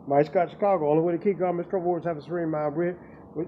Mike Scott, Chicago. Only way to keep calm is trouble always have a serene mind. We're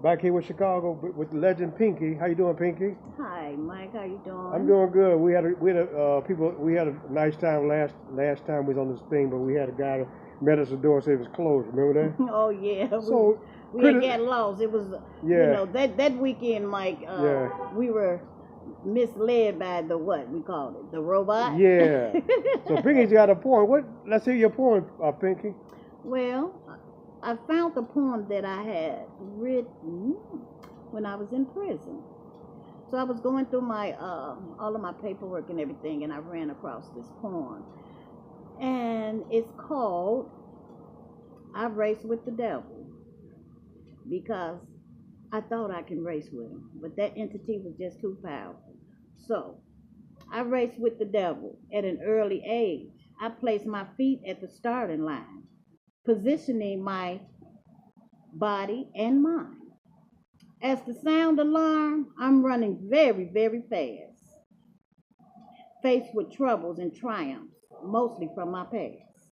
back here with Chicago with the legend Pinky. How you doing, Pinky? Hi, Mike. How you I'm doing? doing good. We had a nice time last time we was on this thing, but we had a guy that met us at the door and said it was closed. Remember that? Oh yeah, So we had criti- got lost. It was, yeah, that weekend, Mike. yeah, We were misled by the what we called it, the robot. yeah. So Pinky's got a point. What? Let's hear your point, Pinky. Well, I found the poem that I had written when I was in prison. So I was going through my all of my paperwork and everything, and I ran across this poem, and it's called "I Race with the Devil," because I thought I can race with him, but that entity was just too powerful. So I raced with the devil at an early age. I placed my feet at the starting line, positioning my body and mind. As the sound alarm, I'm running very, very fast, faced with troubles and triumphs, mostly from my past.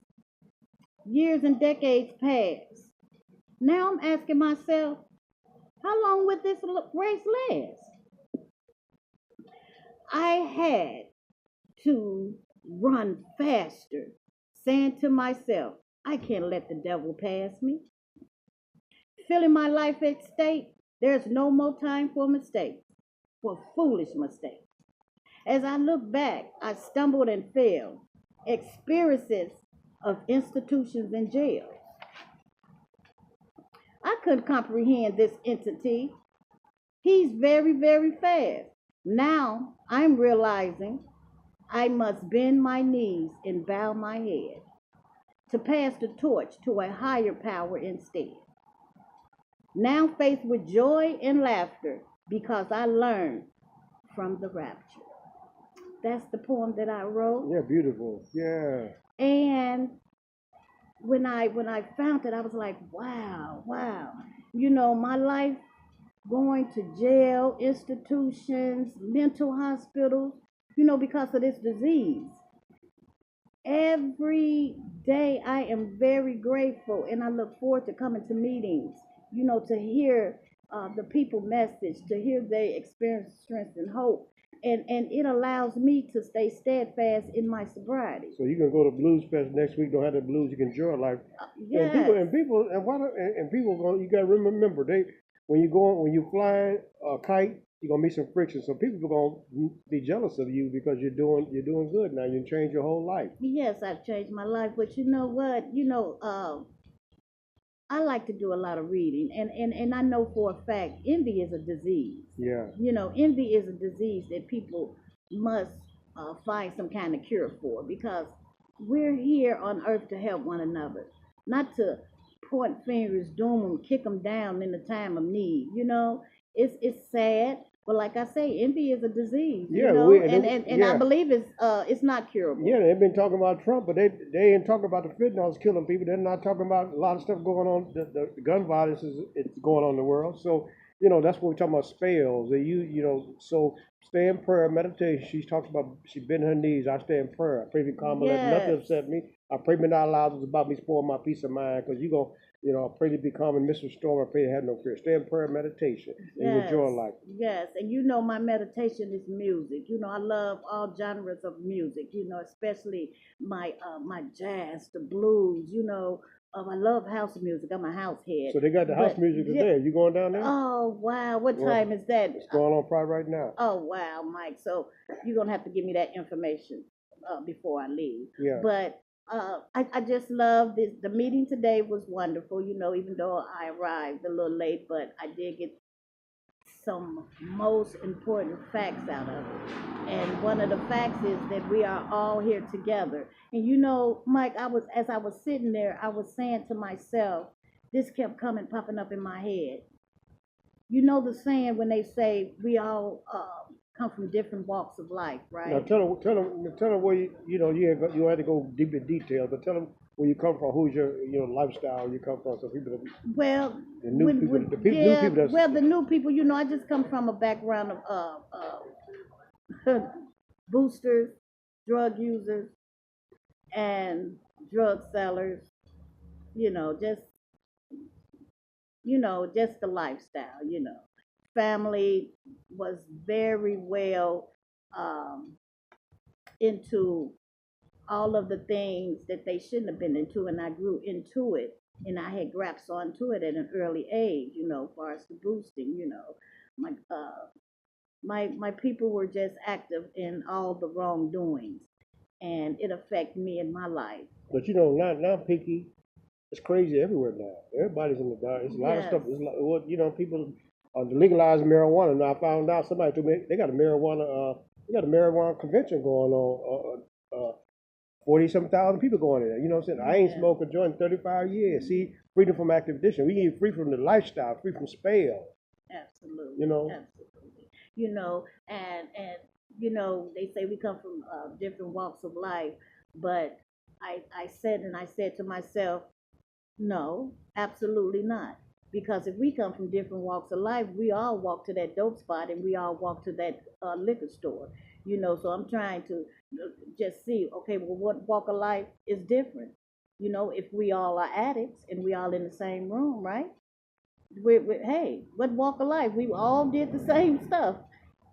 Years and decades pass. Now I'm asking myself, how long would this race last? I had to run faster, saying to myself, I can't let the devil pass me. Feeling my life at stake, there's no more time for mistakes, for foolish mistakes. As I look back, I stumbled and fell, experiences of institutions and jails. I couldn't comprehend this entity. He's very, very fast. Now I'm realizing I must bend my knees and bow my head to pass the torch to a higher power instead. Now faced with joy and laughter because I learned from the rapture. That's the poem that I wrote. Yeah, beautiful. Yeah. And when I found it, I was like, wow, wow. You know, my life going to jail, institutions, mental hospitals, because of this disease. Every day I am very grateful and I look forward to coming to meetings, to hear the people message, to hear their experience, strength, and hope. And it allows me to stay steadfast in my sobriety. So you can go to Blues Fest next week. Don't have the blues. You can enjoy life. And Yes. people and why don't, and people go. You got to remember they when you flying a kite, you're gonna meet some friction. So people are gonna be jealous of you because you're doing good now. You change your whole life. Yes, I've changed my life, but you know what? I like to do a lot of reading, and I know for a fact envy is a disease. Yeah. Envy is a disease that people must find some kind of cure for, because we're here on earth to help one another, not to point fingers, doom them, kick them down in the time of need. It's sad, but like I say, envy is a disease. Yeah, we And I yeah. believe it's not curable. Yeah, they've been talking about Trump, but they ain't talking about the fentanyls killing people. They're not talking about a lot of stuff going on. The gun violence is it's going on in the world. So that's what we're talking about. Spells. So stay in prayer, meditation. She talks about she bent her knees. I stay in prayer. I pray for calm and let nothing Yes. upset me. I pray me not allow this about me spoil my peace of mind, because you gonna I pray to be calm and Mr. Storm. I pray to have no fear. Stay in prayer, meditation, and you Yes, enjoy life. yes, and my meditation is music. I love all genres of music. Especially my jazz, the blues. I love house music. I'm a house head. So they got the house But music today. You going down there? oh wow, what Well, time is that? it's going on probably right now. Oh wow, Mike. So you're gonna have to give me that information before I leave. Yeah. But I just love this. The meeting today was wonderful. Even though I arrived a little late, but I did get some most important facts out of it. And one of the facts is that we are all here together. And Mike, as I was sitting there, I was saying to myself, this kept popping up in my head. You know the saying when they say we all come from different walks of life, right? Now tell them where you had to go deep in detail, but tell them where you come from, who's your lifestyle you come from, so people, Well, the new people, new people that's the new people, I just come from a background of boosters, drug users, and drug sellers, you know, just the lifestyle, Family was very well um, into all of the things that they shouldn't have been into, and I grew into it, and I had grasped onto it at an early age, as far as the boosting, my my people were just active in all the wrongdoings, and it affected me in my life. But now Pinky, it's crazy everywhere now. Everybody's in the dark. It's a lot of Yes. stuff. It's like what people legalized marijuana. Now I found out somebody told me they got a marijuana convention going on. 40 some thousand people going in there. You know what I'm saying? I ain't Yeah. smoked a joint in 35 years. See, freedom from active addiction. We need free from the lifestyle, free from spell. Absolutely. You know? Absolutely. And they say we come from different walks of life, but I said to myself, no, absolutely not. Because if we come from different walks of life, we all walk to that dope spot and we all walk to that liquor store. So I'm trying to just see, okay, well, what walk of life is different? If we all are addicts and we all in the same room, right? Hey, what walk of life? We all did the same stuff,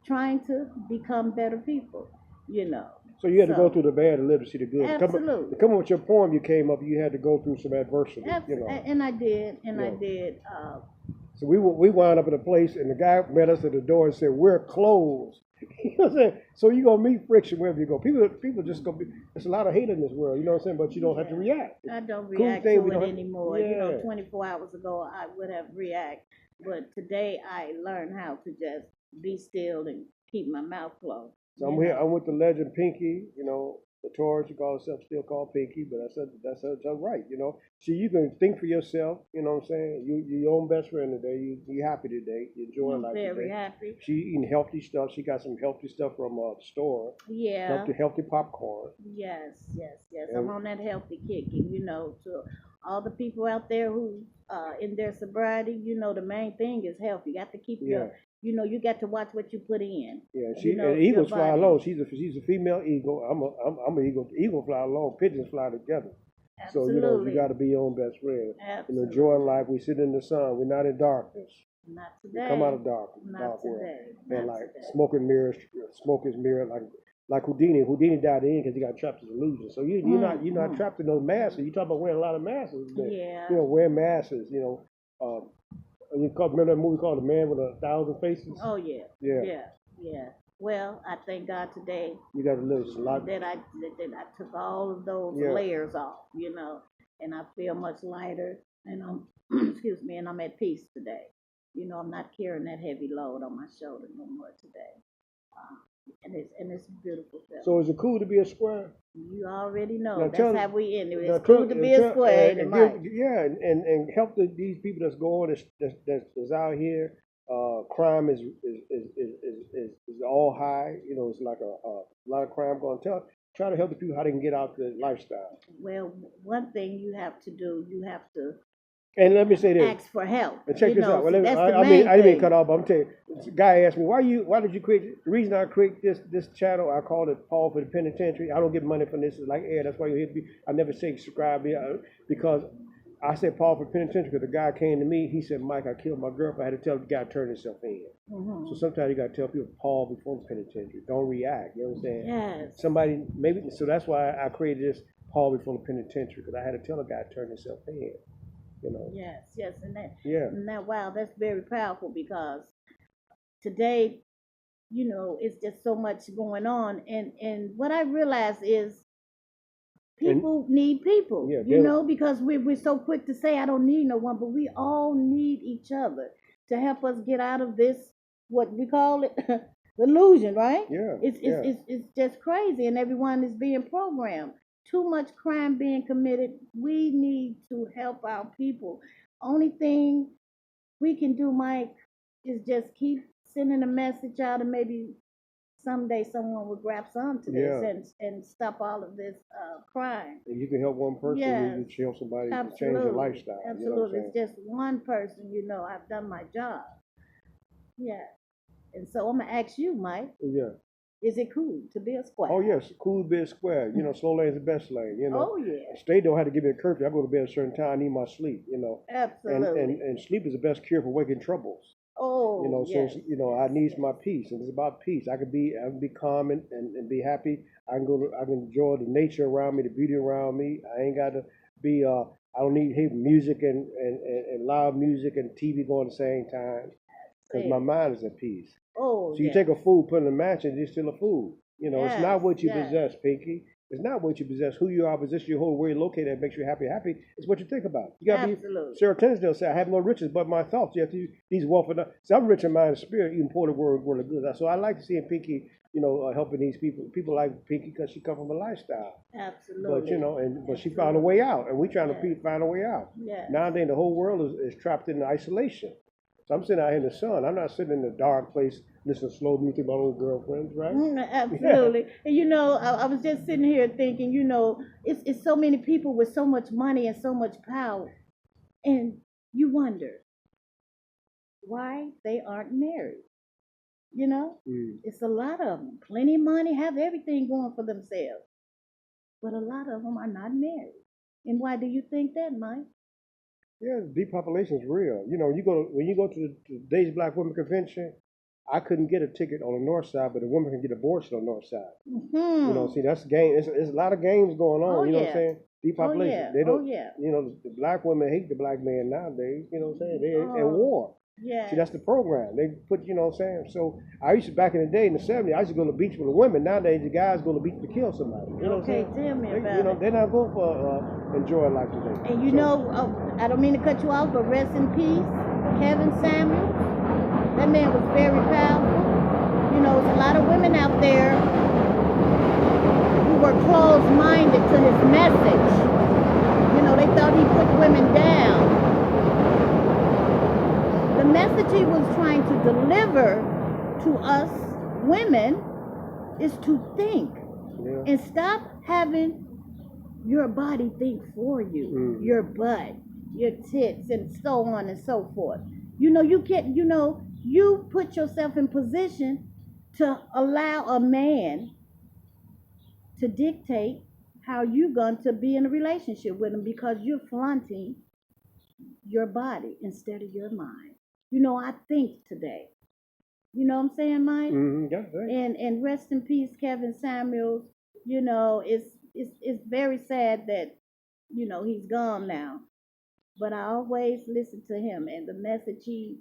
trying to become better people, you know. So you had to go So, through the bad, the literacy, the good. absolutely. To come up with your poem, you came up. You had to go through some adversity. And I did, and I Yeah. did. So we wound up in a place, and the guy met us at the door and said, "We're closed." You know what I'm saying? So you're gonna meet friction wherever you go. People just gonna be. There's a lot of hate in this world. You know what I'm saying? But you don't have to react. I don't Cool react thing, to we it don't have- anymore. Yeah. 24 hours ago, I would have react, but today I learned how to just be still and keep my mouth closed. So I'm here. I'm with the legend Pinky. The Taurus. She calls herself still called Pinky, but that's her right. See, you can think for yourself. You know what I'm saying? You're your own best friend today. You happy today. You enjoying life Very today. happy. She eating healthy stuff. She got some healthy stuff from the store. Yeah. Healthy popcorn. Yes. And I'm on that healthy kick, and to all the people out there who in their sobriety, the main thing is health. You got to keep yeah, you got to watch what you put in. yeah. your Eagles fly body. alone. She's a female eagle. I'm an eagle. Eagle fly alone. Pigeons fly together. So Absolutely. you got to be your own best friend. Absolutely. Enjoy life. We sit in the sun. We're not in darkness. Not We today. come out of dark Not world. today. And Not like today. smoke is mirror like Houdini. Houdini died in because he got trapped in illusion. So you're not trapped in those masses. You talk about wearing a lot of masses. Yeah. Wearing masses. Remember that movie called The Man with 1,000 Faces? Oh yeah. Yeah. Well, I thank God today You got to live a lot. that I took all of those Yeah. layers off, and I feel much lighter, and I'm excuse me, and I'm at peace today. I'm not carrying that heavy load on my shoulder no more today. And it's beautiful. So is it cool to be a square? You already know. Now That's how we end it. Now It's cool to be a square in the mic. and help these people that's going that's out here. Crime is all high. It's like a lot of crime going. Try to help the people how they can get out the lifestyle. Well, one thing you have to do, you have to And let me say this. ask for help. And check this out. Well, that's the I main didn't mean thing. cut off, but I'm telling you, this guy asked me, why did you create, the reason I create this channel, I called it Paul for the Penitentiary. I don't get money from this. It's like air. That's why you hit me. I never say subscribe because I said Paul for the Penitentiary because the guy came to me. He said, Mike, I killed my girlfriend. I had to tell the guy to turn himself in. Mm-hmm. So sometimes you got to tell people Paul before the penitentiary. Don't react. You know what I'm saying? Yes. Somebody, maybe, so that's why I created this Paul before the penitentiary because I had to tell a guy to turn himself in. Yes, and that wow, that's very powerful because today, it's just so much going on, and what I realize is people need people, because we're so quick to say I don't need no one, but we all need each other to help us get out of this, what we call it, illusion, right? Yeah. It's just crazy, and everyone is being programmed. Too much crime being committed. We need to help our people. Only thing we can do, Mike, is just keep sending a message out, and maybe someday someone will grasp onto this and stop all of this crime. And you can help one person, you can help somebody to change their lifestyle. Absolutely. It's just one person, I've done my job. Yeah. And so I'm going to ask you, Mike. Yeah. Is it cool to be a square? Oh yes, cool bit square. You know, slow lane is the best lane. You know, Oh yeah, state don't have to give me a curfew. I go to bed at a certain time. I need my sleep. You know, absolutely. and sleep is the best cure for waking troubles. You Oh know, so yes, you know, yes, I need yes. my peace, and it's about peace. I can be calm and be happy. I can enjoy the nature around me, the beauty around me. I ain't got to be I don't need hear music and loud music and TV going at the same time because my Say, mind is at peace. oh So you yes, take a food, put it in a mansion, it's still a food. You know, it's yes, not what you yes. possess, Pinky. It's not what you possess. Who you are, position you hold, where you're located, that makes you happy. Happy is what you think about. You gotta be. Absolutely. Sarah Tinsdale said, "I have no riches but my thoughts." You have to use these wealth and so I'm rich in mind and spirit, even poor the word of good. So I like to see Pinky, you know, helping these people. People like Pinky because she come from a lifestyle. But you Absolutely. know, but she found a Absolutely. way out, and we trying to Yes. find a way out. Yes. Nowadays, the whole world is trapped in isolation. So I'm sitting out here in the sun. I'm not sitting in a dark place listening to slow music with my old girlfriends, right? Yeah. Absolutely. And I was just sitting here thinking, it's so many people with so much money and so much power. And you wonder why they aren't married. You know, Mm. it's a lot of them. Plenty of money, have everything going for themselves. But a lot of them are not married. And why do you think that, Mike? Yeah, depopulation is real. You know, when you go to the Today's Black Women Convention, I couldn't get a ticket on the north side, but a woman can get abortion on the north side. You know, Hmm. see, that's game. It's a lot of games going Oh on. You know what I'm yeah. saying? Oh Depopulation. yeah. They Oh don't. yeah. You know, the black women hate the black man nowadays. You know what I'm saying? They're at Oh war. See, yes. that's the program. They put, you know what I'm saying? So I used to, back in the day in the 70s, I used to go to the beach with the women. Nowadays, the guys go to the beach to kill somebody. You know what I'm Okay, saying? tell me You about know, it. they're not going for enjoy life today. And So, I don't mean to cut you off, but rest in peace, Kevin Samuels. That man was very powerful. There's a lot of women out there who were closed-minded to his message. They thought he put women down. The message he was trying to deliver to us women is to think yeah. and stop having your body think for you, your butt, your tits, and so on and so forth. You can't, you put yourself in position to allow a man to dictate how you're going to be in a relationship with him because you're flaunting your body instead of your mind. I think today. You know what I'm saying, Mike? Yeah, right. And rest in peace, Kevin Samuels. It's very sad that he's gone now. But I always listen to him, and the message he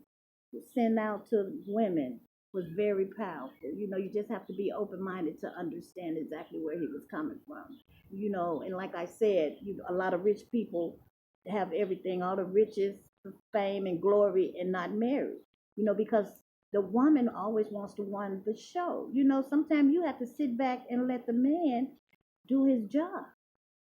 sent out to women was very powerful. You just have to be open minded to understand exactly where he was coming from. And like I said, a lot of rich people have everything, all the riches, fame, and glory, and not married. Because the woman always wants to run the show. Sometimes you have to sit back and let the man do his job.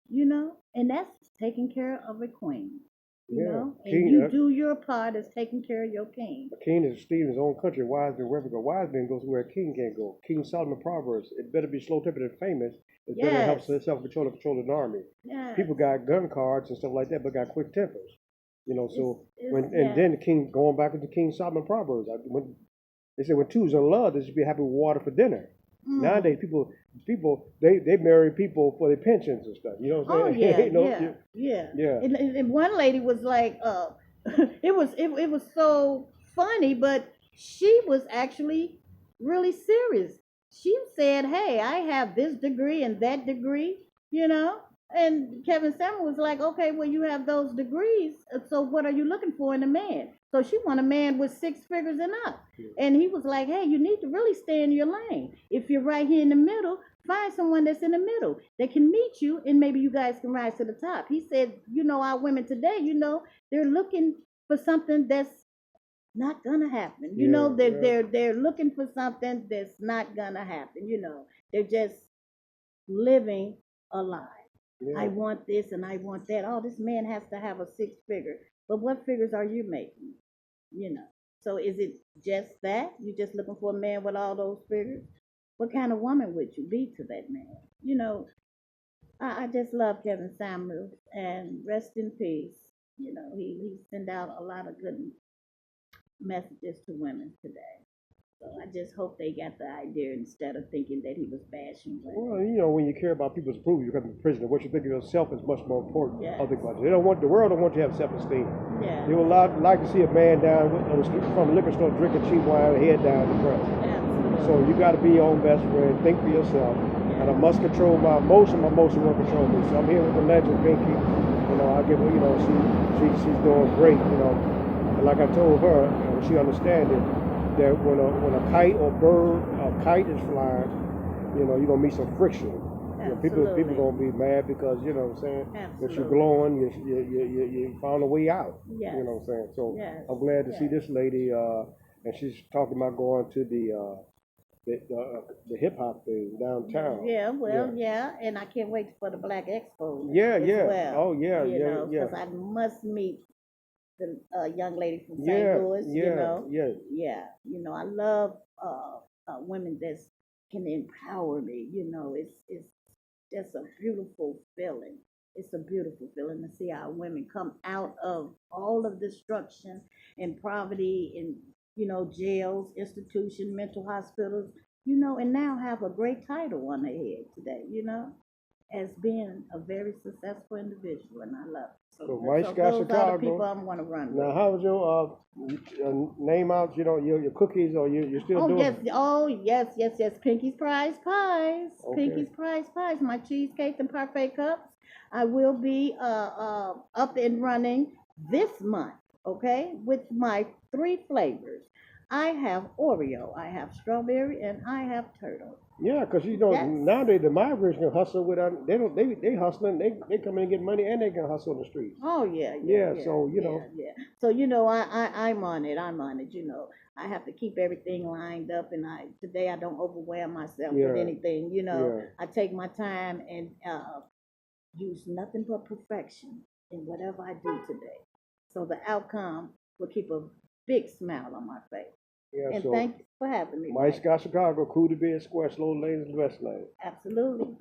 And that's taking care of a queen. Yeah. And King, you do your part as taking care of your king. a king is esteemed in his own country. Wise men wherever go. Wise men goes where a king can't go. King Solomon Proverbs. It better be slow tempered and famous. It's better to help Yes. self control and control an army. Yes. People got gun cards and stuff like that, but got quick tempers. So Yeah. then the king going back into King Solomon Proverbs. They said when two's in love, they should be happy with water for dinner. Nowadays, people they marry people for their pensions and stuff. You know what Oh I'm saying? yeah, yeah. Yeah. And one lady was like, it was so funny, but she was actually really serious. She said, "Hey, I have this degree and that degree," you know. And Kevin Samuel was like, "Okay, well, you have those degrees, so what are you looking for in a man?" So she want a man with 6 figures and up. And he was like, "Hey, you need to really stay in your lane. If you're right here in the middle, find someone that's in the middle that can meet you, and maybe you guys can rise to the top." He said, our women today, they're looking for something that's not gonna happen. They're looking for something that's not gonna happen. They're just living a lie. Yeah. I want this and I want that. Oh, this man has to have a 6 figure. But what figures are you making? You know. So is it just that? You're just looking for a man with all those figures? What kind of woman would you be to that man? I just love Kevin Samuels and rest in peace. He sent out a lot of good messages to women today. So I just hope they got the idea instead of thinking that he was bashing Well, women. when you care about people's approval, you become a prisoner. What you think of yourself is much more important. Yes. Other about you. They don't want the world don't want you to have self-esteem. Yeah. They would like to see a man down on the street from a liquor store drinking cheap wine, head down, depressed. Absolutely. So you got to be your own best friend. Think for yourself. And I must control my emotion. My emotion won't control me. So I'm here with the legend, Pinky. I give her, she's doing great. And like I told her, she understands it, that when a kite or bird, a kite is flying, you're gonna meet some friction. People gonna be mad because what I'm saying. Absolutely. If you're glowing, you found a way out. Yes. You know what I'm saying. So Yes. I'm glad to see this lady, and she's talking about going to the hip hop thing downtown. Yeah, well, yeah, and I can't wait for the Black Expo. Yeah, as yeah. Well, Oh, yeah, yeah. because I must meet the young lady from St. Yeah, Louis. yeah, yeah. Yeah. I love women that can empower me. It's just a beautiful feeling. It's a beautiful feeling to see our women come out of all of destruction and poverty and jails, institutions, mental hospitals, and now have a great title on their head today, as being a very successful individual, and I love it. So Mike's got those Chicago. are the people I'm going to run Now, with. how was your name out? Your cookies, or you're still Oh doing yes, it? oh yes, yes, yes. Pinky's Prize Pies. Okay. Pinky's Prize Pies. My cheesecake and parfait cups. I will be up and running this month. Okay, with my 3 flavors. I have Oreo, I have strawberry, and I have turtle. Yeah, because That's nowadays the migrants can hustle without they hustling, they come in and get money, and they can hustle on the streets. Oh yeah, Yeah, yeah, so yeah. So I'm on it. I'm on it. I have to keep everything lined up, and today I don't overwhelm myself with Yeah, anything. yeah. I take my time and use nothing but perfection in whatever I do today. So the outcome will keep a big smile on my face. Yeah, And so thanks for having me. Mike's Mike. got Chicago, cool to be a square, slow lanes, and west lane. Absolutely.